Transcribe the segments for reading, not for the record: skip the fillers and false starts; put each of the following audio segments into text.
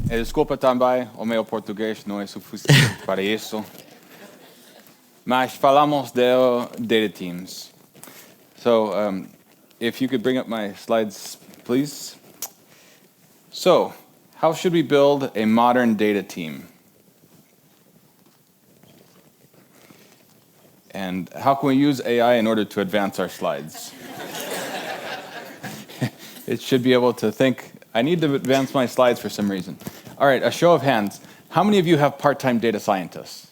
Desculpa também, o meu português não é suficiente para isso. Mas falamos de data teams. So, if you could bring up my slides, please. So, how should we build a modern data team? And how can we use AI in order to advance our slides? It should be able to think, I need to advance my slides for some reason. All right, a show of hands. How many of you have part-time data scientists?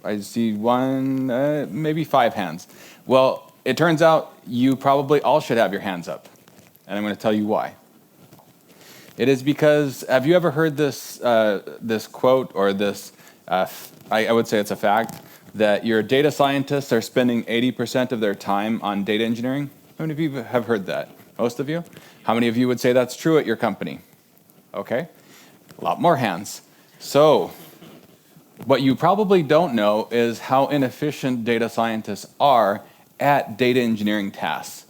I see one, maybe 5 hands. Well, it turns out you probably all should have your hands up. And I'm going to tell you why. It is because, have you ever heard this, this quote or this, I would say it's a fact, that your data scientists are spending 80% of their time on data engineering? How many of you have heard that? Most of you? How many of you would say that's true at your company? Okay, a lot more hands. So, what you probably don't know is how inefficient data scientists are at data engineering tasks.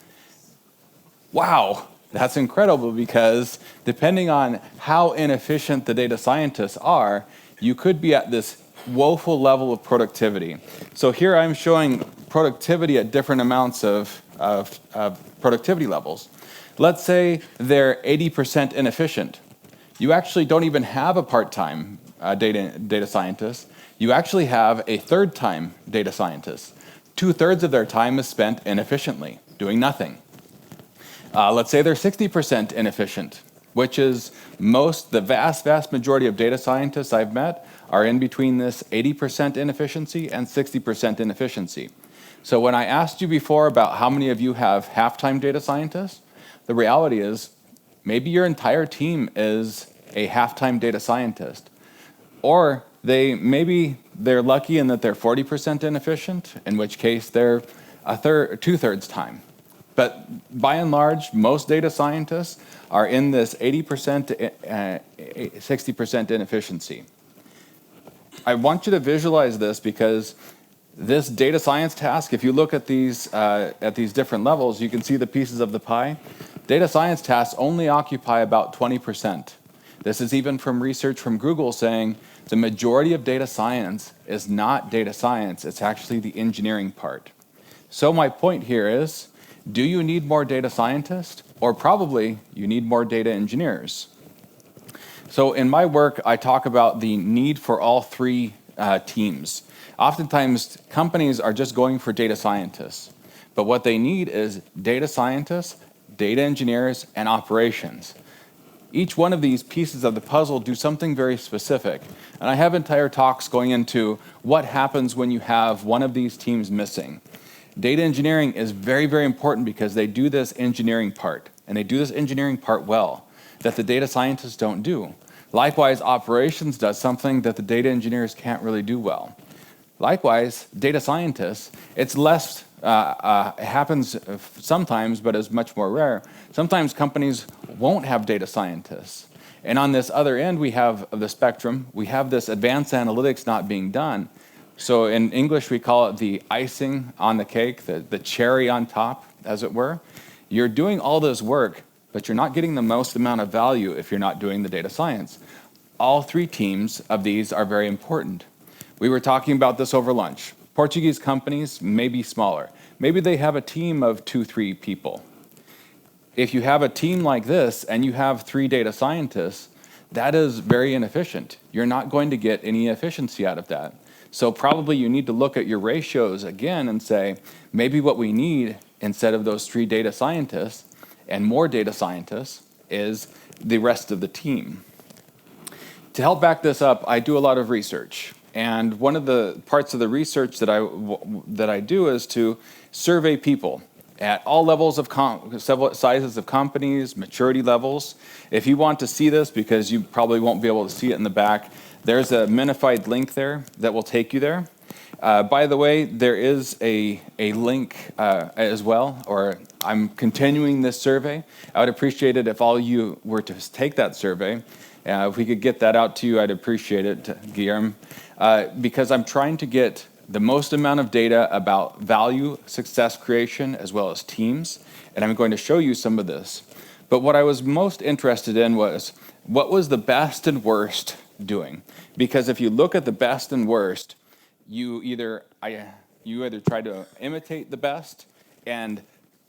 Wow, that's incredible, because depending on how inefficient the data scientists are, you could be at this woeful level of productivity. So here I'm showing productivity at different amounts of productivity levels. Let's say they're 80% inefficient. You actually don't even have a part-time data scientist. You actually have a third-time data scientist. 2/3 of their time is spent inefficiently, doing nothing. Let's say they're 60% inefficient, which is the vast majority of data scientists I've met are in between this 80% inefficiency and 60% inefficiency. So when I asked you before about how many of you have half-time data scientists, the reality is maybe your entire team is a half-time data scientist. Or maybe they're lucky in that they're 40% inefficient, in which case they're 2/3 time. But by and large, most data scientists are in this 80% to 60% inefficiency. I want you to visualize this, because this data science task, if you look at these different levels, you can see the pieces of the pie. Data science tasks only occupy about 20%. This is even from research from Google saying the majority of data science is not data science, it's actually the engineering part. So my point here is, do you need more data scientists? Or probably you need more data engineers. So in my work, I talk about the need for all 3 teams. Oftentimes, companies are just going for data scientists. But what they need is data scientists, data engineers, and operations. Each one of these pieces of the puzzle do something very specific. And I have entire talks going into what happens when you have one of these teams missing. Data engineering is very, very important, because they do this engineering part, and they do this engineering part well, that the data scientists don't do. Likewise, operations does something that the data engineers can't really do well. Likewise, data scientists, it's less, it happens sometimes, but is much more rare. Sometimes companies won't have data scientists. And on this other end, we have the spectrum, we have this advanced analytics not being done. So in English, we call it the icing on the cake, the cherry on top, as it were. You're doing all this work, but you're not getting the most amount of value if you're not doing the data science. All 3 teams of these are very important. We were talking about this over lunch. Portuguese companies may be smaller. Maybe they have a team of 2-3 people. If you have a team like this and you have 3 data scientists, that is very inefficient. You're not going to get any efficiency out of that. So probably you need to look at your ratios again and say, maybe what we need, instead of those 3 data scientists and more data scientists, is the rest of the team. To help back this up, I do a lot of research. And one of the parts of the research that I do is to survey people at all levels of several sizes of companies, maturity levels. If you want to see this, because you probably won't be able to see it in the back, there's a minified link there that will take you there. By the way, there is a link as well, or I'm continuing this survey. I would appreciate it if all you were to take that survey, If we could get that out to you, I'd appreciate it, Guillermo, because I'm trying to get the most amount of data about value, success creation, as well as teams, and I'm going to show you some of this. But what I was most interested in was, what was the best and worst doing? Because if you look at the best and worst, you either try to imitate the best and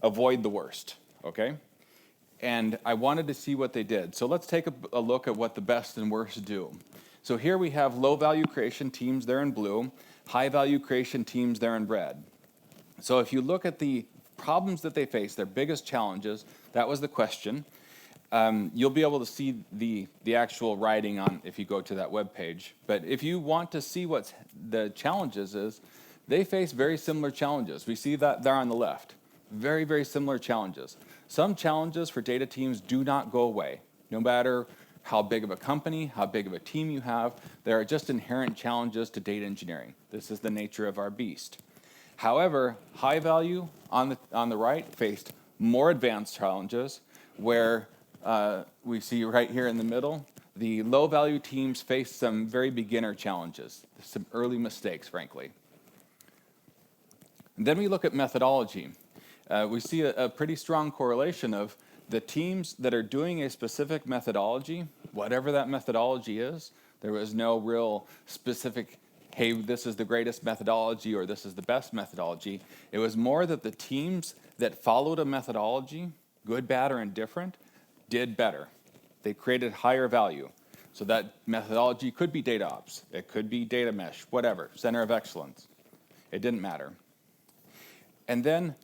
avoid the worst, okay? And I wanted to see what they did. So let's take a look at what the best and worst do. So here we have low value creation teams there in blue, high value creation teams there in red. So if you look at the problems that they face, their biggest challenges, that was the question. You'll be able to see the actual writing on if you go to that web page. But if you want to see what the challenges is, they face very similar challenges. We see that there on the left. Very, very similar challenges. Some challenges for data teams do not go away. No matter how big of a company, how big of a team you have, there are just inherent challenges to data engineering. This is the nature of our beast. However, high value on the right faced more advanced challenges where we see right here in the middle, the low value teams face some very beginner challenges, some early mistakes, frankly. And then we look at methodology. We see a pretty strong correlation of the teams that are doing a specific methodology, whatever that methodology is. There was no real specific, hey, this is the greatest methodology or this is the best methodology. It was more that the teams that followed a methodology, good, bad, or indifferent, did better. They created higher value. So that methodology could be data ops, it could be data mesh, whatever, center of excellence. It didn't matter. And then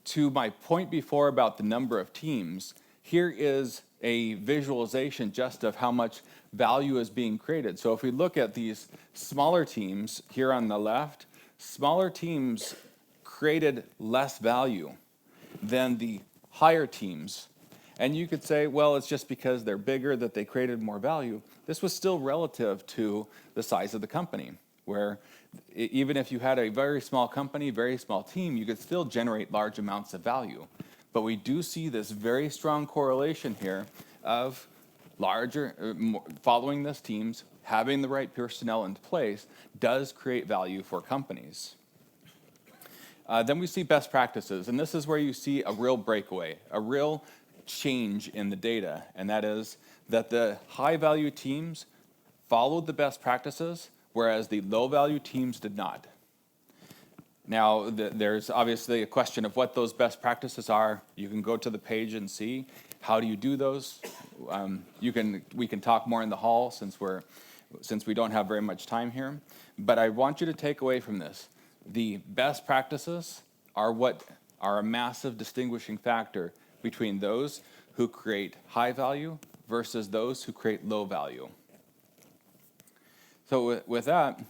to my point before about the number of teams, here is a visualization just of how much value is being created. So if we look at these smaller teams here on the left, smaller teams created less value than the higher teams. And you could say, well, it's just because they're bigger that they created more value. This was still relative to the size of the company, where even if you had a very small company, very small team, you could still generate large amounts of value. But we do see this very strong correlation here of following these teams, having the right personnel in place does create value for companies. Then we see best practices, and this is where you see a real breakaway, a real change in the data, and that is that the high value teams followed the best practices, whereas the low value teams did not. Now, there's obviously a question of what those best practices are. You can go to the page and see how do you do those. We can talk more in the hall since we don't have very much time here. But I want you to take away from this: the best practices are what are a massive distinguishing factor between those who create high value versus those who create low value. So with that,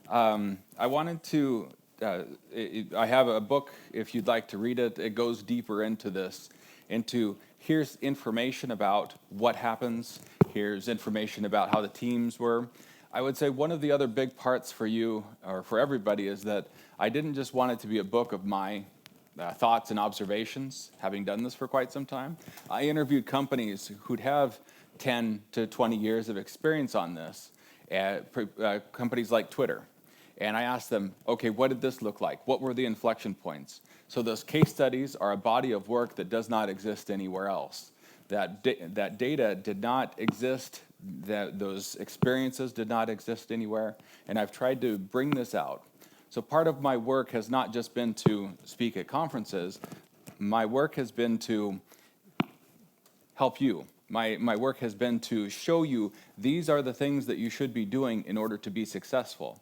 I wanted to, I have a book, if you'd like to read it. It goes deeper into this, here's information about what happens, here's information about how the teams were. I would say one of the other big parts for you, or for everybody, is that I didn't just want it to be a book of my thoughts and observations, having done this for quite some time. I interviewed companies who'd have 10 to 20 years of experience on this, companies like Twitter. And I asked them, okay, what did this look like? What were the inflection points? So those case studies are a body of work that does not exist anywhere else. That data did not exist, those experiences did not exist anywhere, and I've tried to bring this out. So part of my work has not just been to speak at conferences. My work has been to help you. My work has been to show you these are the things that you should be doing in order to be successful.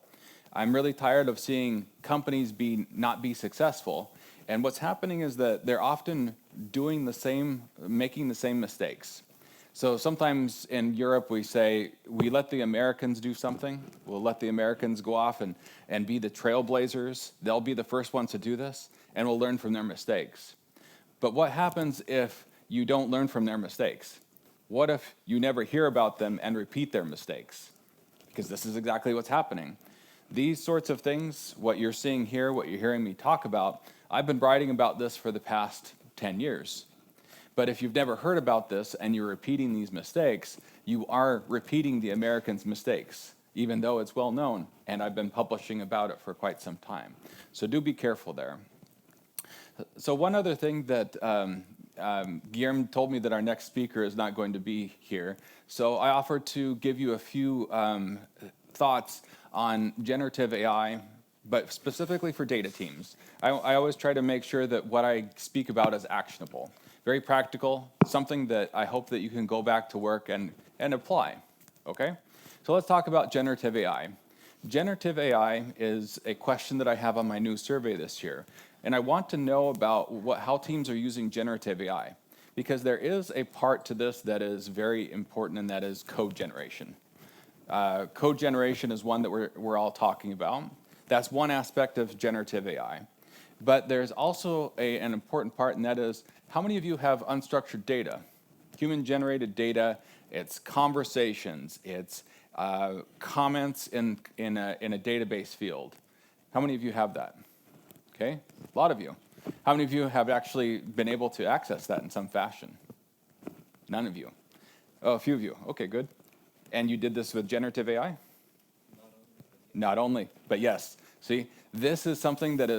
I'm really tired of seeing companies not be successful. And what's happening is that they're often making the same mistakes. So sometimes in Europe we say, we let the Americans do something. We'll let the Americans go off and be the trailblazers. They'll be the first ones to do this, and we'll learn from their mistakes. But what happens if you don't learn from their mistakes? What if you never hear about them and repeat their mistakes? Because this is exactly what's happening. These sorts of things, what you're seeing here, what you're hearing me talk about, I've been writing about this for the past 10 years. But if you've never heard about this and you're repeating these mistakes, you are repeating the Americans' mistakes, even though it's well known, and I've been publishing about it for quite some time. So do be careful there. So one other thing that Guillermo told me that our next speaker is not going to be here. So I offered to give you a few thoughts on generative AI, but specifically for data teams. I always try to make sure that what I speak about is actionable, very practical, something that I hope that you can go back to work and apply, okay? So let's talk about generative AI. Generative AI is a question that I have on my new survey this year. And I want to know about how teams are using generative AI, because there is a part to this that is very important, and that is code generation. Code generation is one that we're all talking about. That's one aspect of generative AI. But there's also an important part, and that is, how many of you have unstructured data? Human-generated data, it's conversations, it's comments in a database field. How many of you have that? Okay, a lot of you. How many of you have actually been able to access that in some fashion? None of you. Oh, a few of you. Okay, good. And you did this with generative AI? Not only, but yes. See, this is something that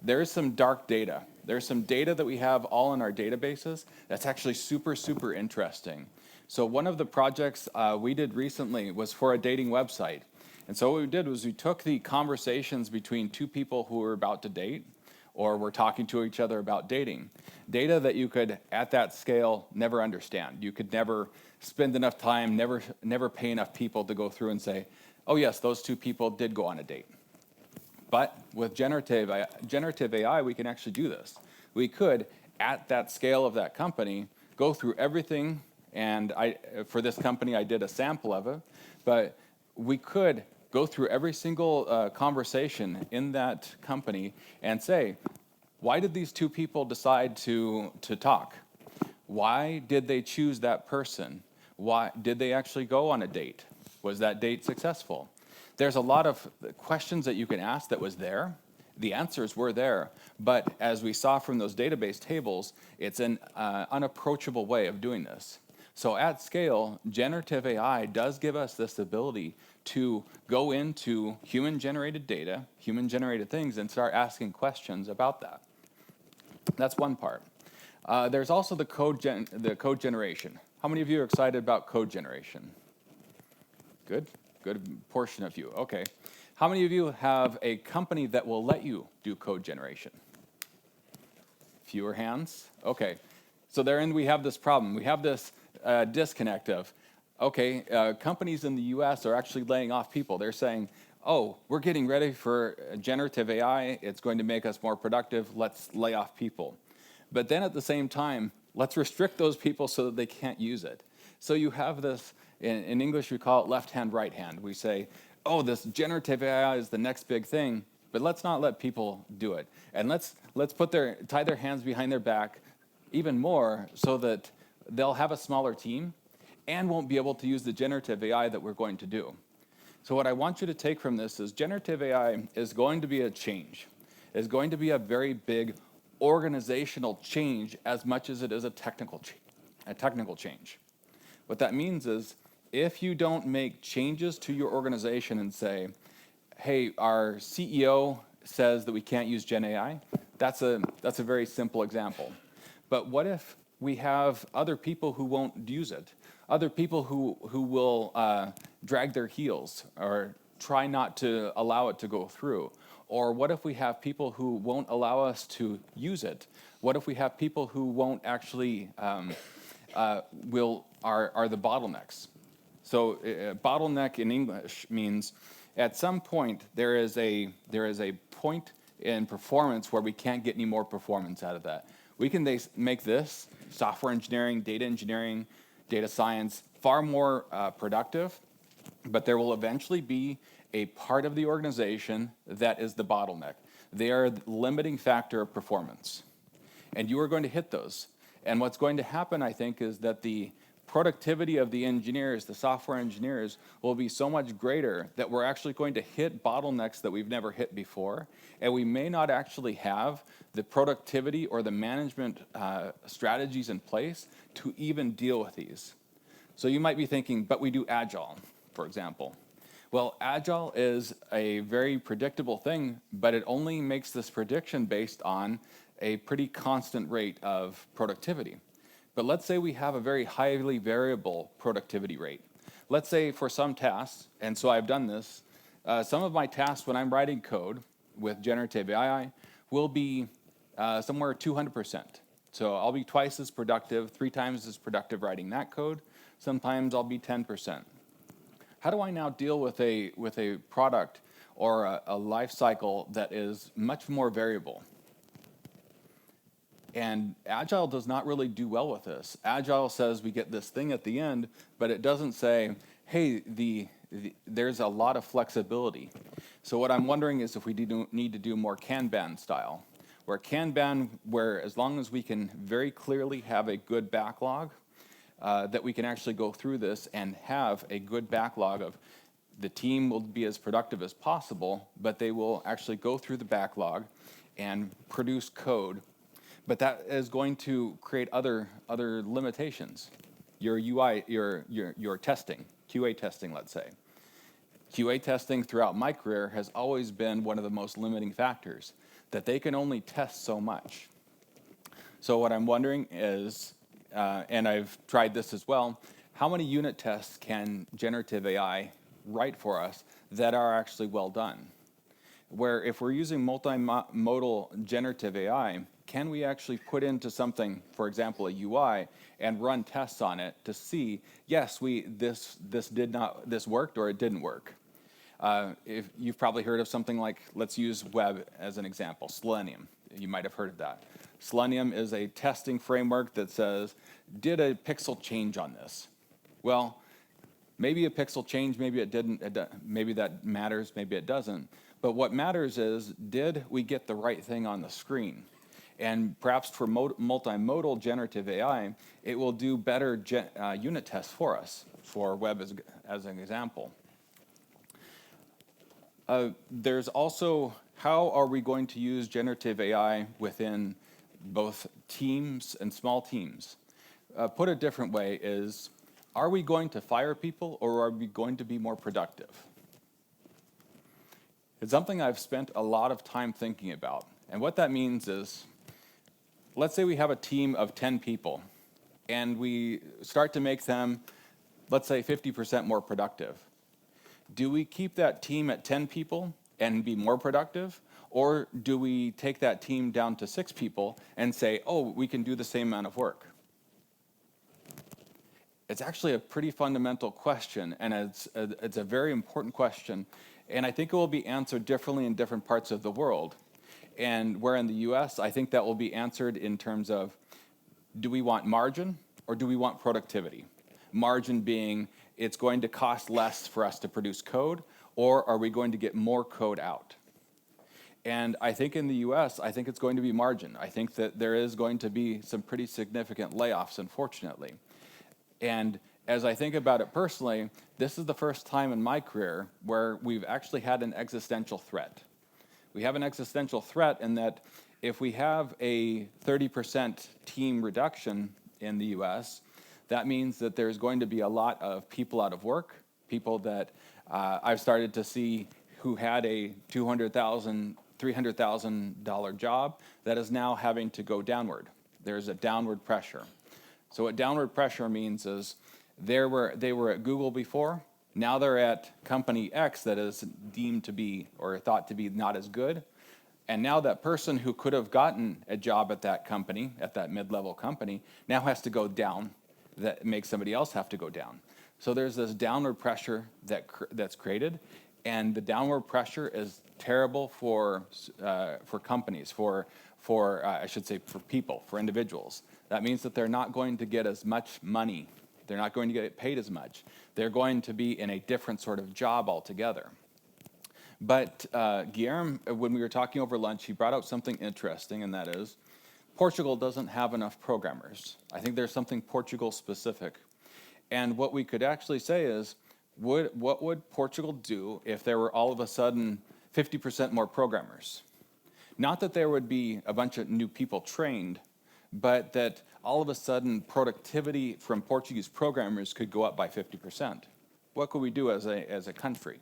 there's some dark data. There's some data that we have all in our databases that's actually super, super interesting. So one of the projects we did recently was for a dating website. And so what we did was we took the conversations between two people who were about to date, or were talking to each other about dating. Data that you could, at that scale, never understand. You could never spend enough time, never pay enough people to go through and say, oh yes, those two people did go on a date. But with generative AI, we can actually do this. We could, at that scale of that company, go through everything, and for this company, I did a sample of it, but we could go through every single conversation in that company and say, why did these two people decide to talk? Why did they choose that person? Why did they actually go on a date? Was that date successful? There's a lot of questions that you can ask that was there. The answers were there, but as we saw from those database tables, it's an unapproachable way of doing this. So at scale, generative AI does give us this ability to go into human-generated data, human-generated things, and start asking questions about that. That's one part. There's also the code generation. How many of you are excited about code generation? Good portion of you, okay. How many of you have a company that will let you do code generation? Fewer hands, okay. So therein we have this problem. We have this disconnect of, okay, companies in the US are actually laying off people. They're saying, oh, we're getting ready for generative AI. It's going to make us more productive. Let's lay off people. But then at the same time, let's restrict those people so that they can't use it. So you have this, in English we call it left hand, right hand. We say, oh, this generative AI is the next big thing, but let's not let people do it. And let's tie their hands behind their back even more so that they'll have a smaller team and won't be able to use the generative AI that we're going to do. So what I want you to take from this is generative AI is going to be a change. It's going to be a very big organizational change as much as it is a technical change. What that means is if you don't make changes to your organization and say, hey, our CEO says that we can't use Gen AI, that's a very simple example. But what if we have other people who won't use it? Other people who will drag their heels or try not to allow it to go through? Or what if we have people who won't allow us to use it? What if we have people who won't actually are the bottlenecks? So bottleneck in English means at some point there is a point in performance where we can't get any more performance out of that. We can make this software engineering, data science far more productive, but there will eventually be a part of the organization that is the bottleneck. They are the limiting factor of performance. And you are going to hit those. And what's going to happen, I think, is that the productivity of the engineers, the software engineers, will be so much greater that we're actually going to hit bottlenecks that we've never hit before. And we may not actually have the productivity or the management strategies in place to even deal with these. So you might be thinking, but we do Agile, for example. Well, Agile is a very predictable thing, but it only makes this prediction based on a pretty constant rate of productivity. But let's say we have a very highly variable productivity rate. Let's say for some tasks, and so I've done this, some of my tasks when I'm writing code with generative AI will be somewhere 200%. So I'll be twice as productive, 3 times as productive writing that code. Sometimes I'll be 10%. How do I now deal with a product or a life cycle that is much more variable? And Agile does not really do well with this. Agile says we get this thing at the end, but it doesn't say, hey, there's a lot of flexibility. So what I'm wondering is if we need to do more Kanban style, where as long as we can very clearly have a good backlog, that we can actually go through this and have a good backlog of the team will be as productive as possible, but they will actually go through the backlog and produce code. But that is going to create other limitations. Your UI, your testing, QA testing, let's say. QA testing throughout my career has always been one of the most limiting factors, that they can only test so much. So what I'm wondering is, and I've tried this as well, how many unit tests can generative AI write for us that are actually well done? Where if we're using multimodal generative AI, can we actually put into something, for example, a UI, and run tests on it to see, yes, this worked or it didn't work? If you've probably heard of something like, let's use web as an example, Selenium. You might have heard of that. Selenium is a testing framework that says, did a pixel change on this? Well, maybe a pixel changed, maybe it didn't, maybe that matters, maybe it doesn't. But what matters is, did we get the right thing on the screen? And perhaps for multimodal generative AI, it will do better unit tests for us, for web as an example. There's also, how are we going to use generative AI within both teams and small teams? Put a different way is, are we going to fire people or are we going to be more productive? It's something I've spent a lot of time thinking about. And what that means is, let's say we have a team of 10 people and we start to make them, let's say 50% more productive. Do we keep that team at 10 people and be more productive? Or do we take that team down to 6 people and say, oh, we can do the same amount of work? It's actually a pretty fundamental question, and it's a very important question, and I think it will be answered differently in different parts of the world. And where in the US, I think that will be answered in terms of, do we want margin or do we want productivity? Margin being, it's going to cost less for us to produce code, or are we going to get more code out? And I think in the US, I think it's going to be margin. I think that there is going to be some pretty significant layoffs, unfortunately. And as I think about it personally, this is the first time in my career where we've actually had an existential threat. We have an existential threat in that if we have a 30% team reduction in the US, that means that there's going to be a lot of people out of work, people that I've started to see who had a $200,000, $300,000 job that is now having to go downward. There's a downward pressure. So what downward pressure means is they were at Google before, now they're at company X that is deemed to be or thought to be not as good. And now that person who could have gotten a job at that company, at that mid-level company, now has to go down. That makes somebody else have to go down. So there's this downward pressure that's created, and the downward pressure is terrible for companies, I should say for people, for individuals. That means that they're not going to get as much money. They're not going to get paid as much. They're going to be in a different sort of job altogether. But Guillermo, when we were talking over lunch, he brought out something interesting, and that is Portugal doesn't have enough programmers. I think there's something Portugal specific. And what we could actually say is, what would Portugal do if there were all of a sudden 50% more programmers? Not that there would be a bunch of new people trained, but that all of a sudden productivity from Portuguese programmers could go up by 50%. What could we do as a country?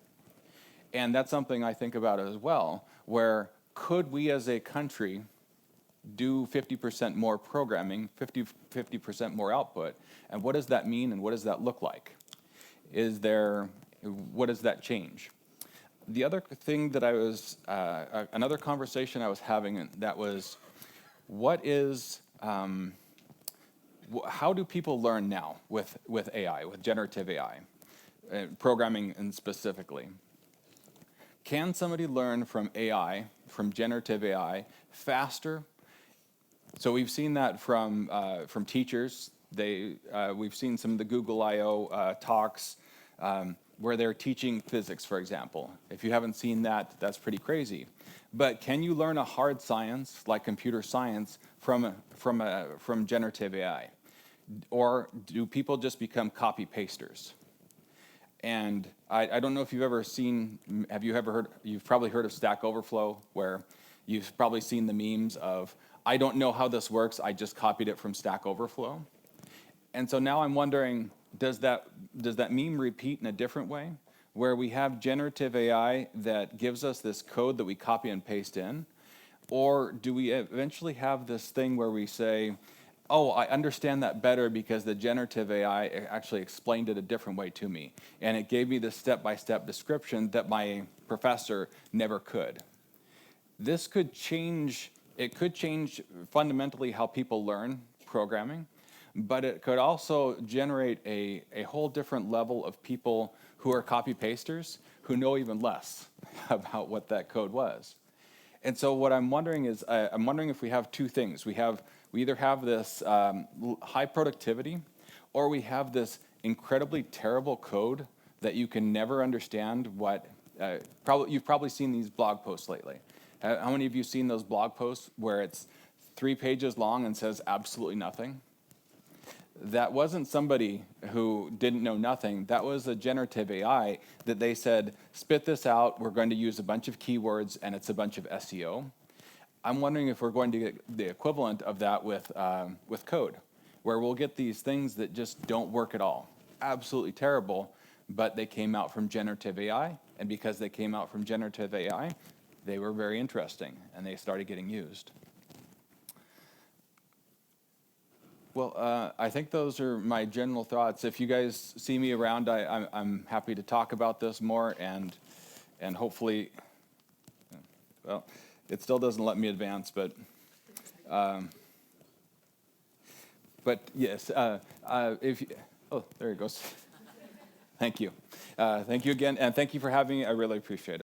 And that's something I think about as well, where could we as a country do 50% more programming, 50% more output, and what does that mean and what does that look like? What does that change? The other thing that another conversation I was having that was, how do people learn now with AI, with generative AI, programming and specifically? Can somebody learn from AI, from generative AI, faster? So we've seen that from teachers. We've seen some of the Google I/O talks where they're teaching physics, for example. If you haven't seen that, that's pretty crazy. But can you learn a hard science like computer science from generative AI? Or do people just become copy pasters? And I don't know if you've ever you've probably heard of Stack Overflow, where you've probably seen the memes of, I don't know how this works, I just copied it from Stack Overflow. And so now I'm wondering, does that meme repeat in a different way, where we have generative AI that gives us this code that we copy and paste in? Or do we eventually have this thing where we say, oh, I understand that better because the generative AI actually explained it a different way to me, and it gave me the step-by-step description that my professor never could? This could change, it could change fundamentally how people learn programming, but it could also generate a whole different level of people who are copy-pasters who know even less about what that code was. And so what I'm wondering is, I'm wondering if we have two things. We either have this high productivity, or we have this incredibly terrible code that you can never understand what, you've probably seen these blog posts lately. How many of you seen those blog posts where it's 3 pages long and says absolutely nothing? That wasn't somebody who didn't know nothing. That was a generative AI that they said, spit this out, we're going to use a bunch of keywords, and it's a bunch of SEO. I'm wondering if we're going to get the equivalent of that with code, where we'll get these things that just don't work at all. Absolutely terrible, but they came out from generative AI, and because they came out from generative AI, they were very interesting, and they started getting used. Well, I think those are my general thoughts. If you guys see me around, I'm happy to talk about this more, and hopefully, well, it still doesn't let me advance, but yes, if you, oh, there it goes. Thank you. Thank you again, and thank you for having me. I really appreciate it.